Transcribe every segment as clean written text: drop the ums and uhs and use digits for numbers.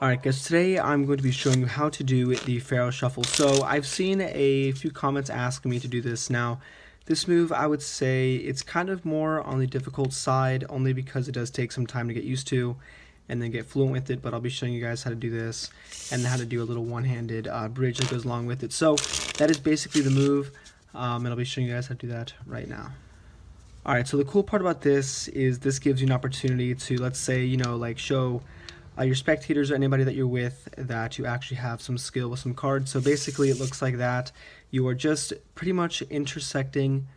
Alright guys, today I'm going to be showing you how to do the Faro Shuffle. So I've seen a few comments asking me to do this. Now, this move I would say it's kind of more on the difficult side only because it does take some time to get used to and then get fluent with it, but I'll be showing you guys how to do this and how to do a little one-handed bridge that goes along with it. So that is basically the move, and I'll be showing you guys how to do that right now. Alright, so the cool part about this is this gives you an opportunity to, let's say, like show your spectators or anybody that you're with that you actually have some skill with some cards. So basically it looks like that. You are just pretty much intersecting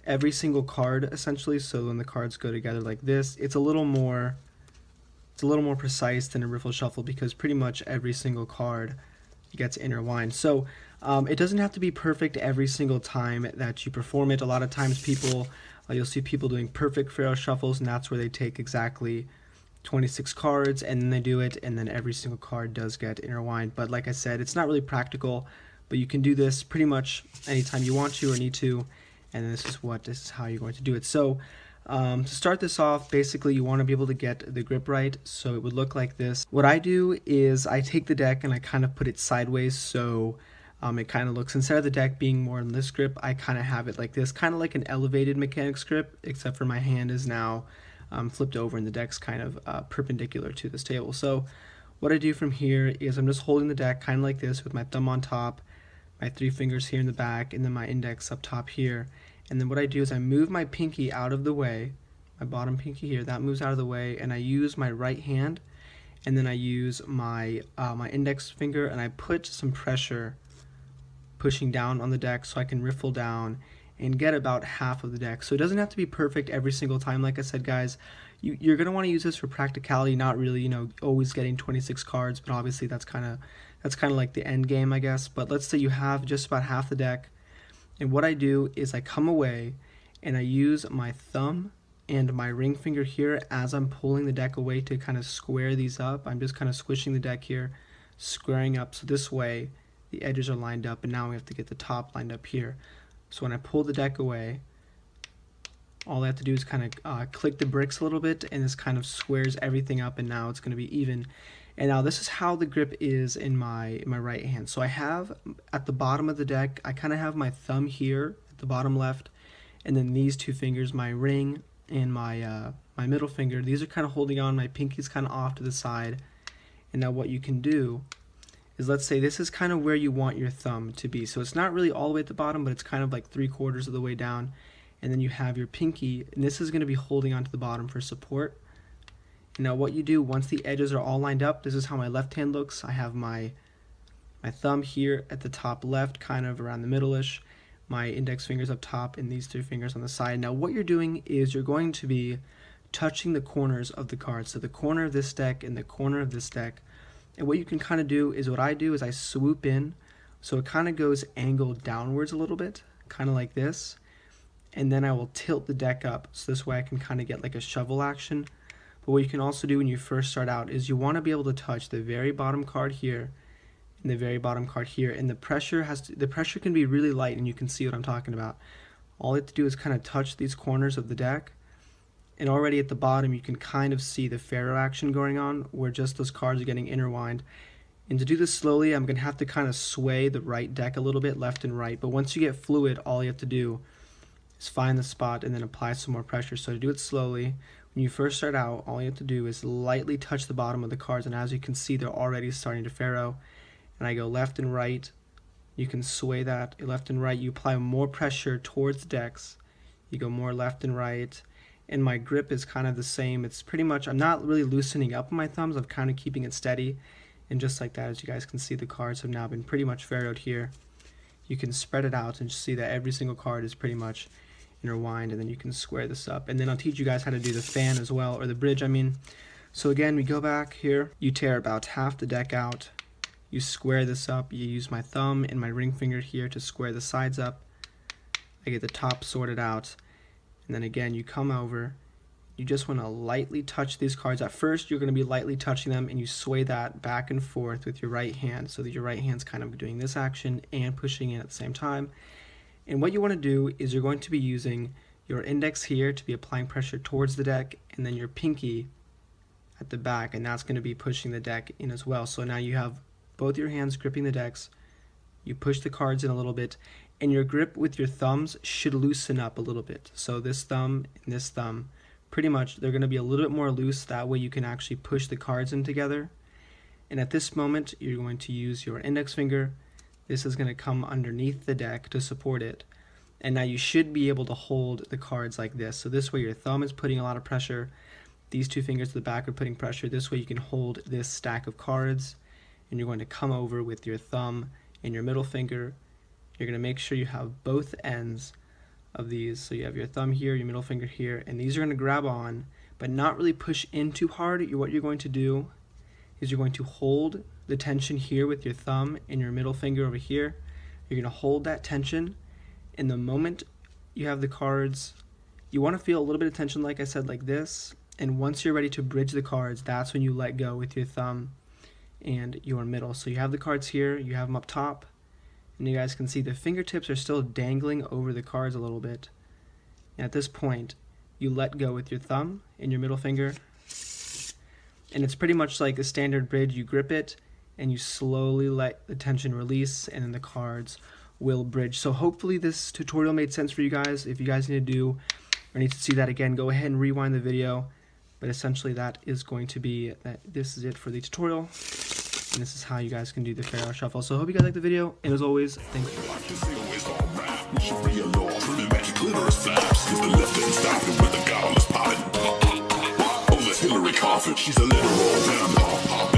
every single card essentially. So when the cards go together like this, it's a little more precise than a riffle shuffle because pretty much every single card gets intertwined. So it doesn't have to be perfect every single time that you perform it. A lot of times people, you'll see people doing perfect Faro shuffles, and that's where they take exactly 26 cards and then they do it, and then every single card does get intertwined. But like I said, it's not really practical, but you can do this pretty much anytime you want to or need to, and this is how you're going to do it. So to start this off, basically you want to be able to get the grip right, so it would look like this. What I do is I take the deck and I kind of put it sideways, so it kind of looks, instead of the deck being more in this grip, I kind of have it like this, kind of like an elevated mechanics grip, except for my hand is now flipped over and the deck's kind of perpendicular to this table. So what I do from here is I'm just holding the deck kind of like this with my thumb on top, my three fingers here in the back, and then my index up top here. And then what I do is I move my pinky out of the way, my bottom pinky here, that moves out of the way, and I use my right hand, and then I use my my index finger, and I put some pressure pushing down on the deck so I can riffle down and get about half of the deck. So it doesn't have to be perfect every single time. Like I said, guys, you're going to want to use this for practicality, not really, always getting 26 cards, but obviously that's kind of like the end game, I guess. But let's say you have just about half the deck, and what I do is I come away and I use my thumb and my ring finger here as I'm pulling the deck away to kind of square these up. I'm just kind of squishing the deck here, squaring up, so this way the edges are lined up, and now we have to get the top lined up here. So when I pull the deck away, all I have to do is kind of click the bricks a little bit, and this kind of squares everything up, and now it's going to be even. And now this is how the grip is in my right hand. So I have at the bottom of the deck, I kind of have my thumb here at the bottom left, and then these two fingers, my ring and my my middle finger, these are kind of holding on. My pinky's kind of off to the side. And now what you can do is, let's say this is kind of where you want your thumb to be. So it's not really all the way at the bottom, but it's kind of like 3/4 of the way down. And then you have your pinky, and this is going to be holding onto the bottom for support. And now what you do, once the edges are all lined up, this is how my left hand looks. I have my thumb here at the top left, kind of around the middle-ish, my index fingers up top, and these three fingers on the side. Now what you're doing is you're going to be touching the corners of the cards. So the corner of this deck and the corner of this deck. And what you can kind of do is, what I do is I swoop in, so it kind of goes angled downwards a little bit, kind of like this, and then I will tilt the deck up, so this way I can kind of get like a shovel action. But what you can also do when you first start out is you want to be able to touch the very bottom card here and the very bottom card here, and the pressure can be really light, and you can see what I'm talking about. All you have to do is kind of touch these corners of the deck, and already at the bottom you can kind of see the Faro action going on, where just those cards are getting intertwined. And to do this slowly, I'm going to have to kind of sway the right deck a little bit, left and right. But once you get fluid, all you have to do is find the spot and then apply some more pressure. So to do it slowly, when you first start out, all you have to do is lightly touch the bottom of the cards, and as you can see, they're already starting to Faro. And I go left and right. You can sway that left and right. You apply more pressure towards the decks. You go more left and right. And my grip is kind of the same. It's pretty much, I'm not really loosening up my thumbs, I'm kind of keeping it steady. And just like that, as you guys can see, the cards have now been pretty much Faroed here. You can spread it out and see that every single card is pretty much intertwined, and then you can square this up. And then I'll teach you guys how to do the fan as well, or the bridge, I mean. So again, we go back here, you tear about half the deck out, you square this up, you use my thumb and my ring finger here to square the sides up. I get the top sorted out. And then again, you come over, you just want to lightly touch these cards. At first, you're going to be lightly touching them, and you sway that back and forth with your right hand, so that your right hand's kind of doing this action and pushing in at the same time. And what you want to do is you're going to be using your index here to be applying pressure towards the deck, and then your pinky at the back, and that's going to be pushing the deck in as well. So now you have both your hands gripping the decks, you push the cards in a little bit, and your grip with your thumbs should loosen up a little bit. So this thumb and this thumb, pretty much they're going to be a little bit more loose, that way you can actually push the cards in together. And at this moment you're going to use your index finger. This is going to come underneath the deck to support it. And now you should be able to hold the cards like this. So this way your thumb is putting a lot of pressure. These two fingers to the back are putting pressure. This way you can hold this stack of cards. And you're going to come over with your thumb and your middle finger. You're going to make sure you have both ends of these. So you have your thumb here, your middle finger here. And these are going to grab on, but not really push in too hard. What you're going to do is you're going to hold the tension here with your thumb and your middle finger over here. You're going to hold that tension. In the moment you have the cards, you want to feel a little bit of tension, like I said, like this. And once you're ready to bridge the cards, that's when you let go with your thumb and your middle. So you have the cards here, you have them up top, and you guys can see the fingertips are still dangling over the cards a little bit. And at this point, you let go with your thumb and your middle finger. And it's pretty much like a standard bridge. You grip it and you slowly let the tension release, and then the cards will bridge. So hopefully this tutorial made sense for you guys. If you guys need to do or need to see that again, go ahead and rewind the video. But essentially that is going to be that. This is it for the tutorial, and this is how you guys can do the Faro shuffle. So I hope you guys liked the video, and as always, thanks for watching. She's a literal